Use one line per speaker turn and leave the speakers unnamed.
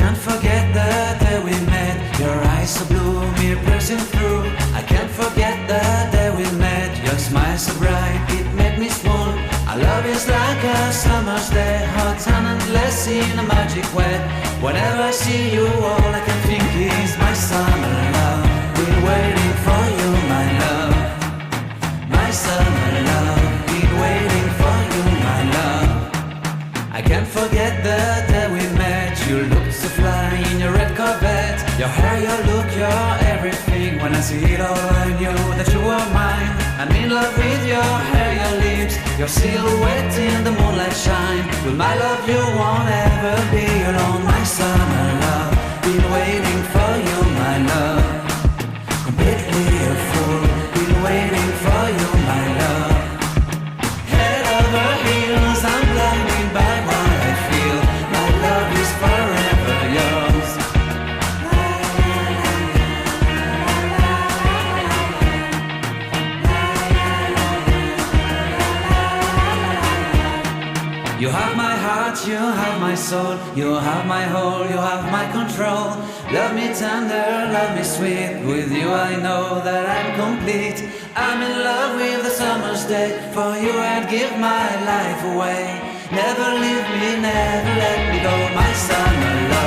can't forget the day we met. Your eyes so blue, me piercing through. I can't forget the day we met. Your smile so bright, it made me swoon. Our love is like a summer's day, hot and endless in a magic way. Whenever I see you, all I can think is my summer love. Been waiting for you, my love. My summer love. Been waiting for you, my love. I can't forget the day we met. You looked so fly in your red Corvette. Your hair, your look, your everything. When I see it all, I knew that you were mine. I'm in love with your hair, your lips, your silhouette in the moonlight shine. With my love you won't ever be alone. My summer love, been waiting for you, my love. Completely a fool, been waiting for you, my love. Head over heels, I'm blinded by what I feel. My love is forever yours. You have my heart, you have my soul, you have my whole, you have my control. Love me tender, love me sweet. With you I know that I'm complete. I'm in love with the summer's day. For you I'd give my life away. Never leave me, never let me go. My summer love.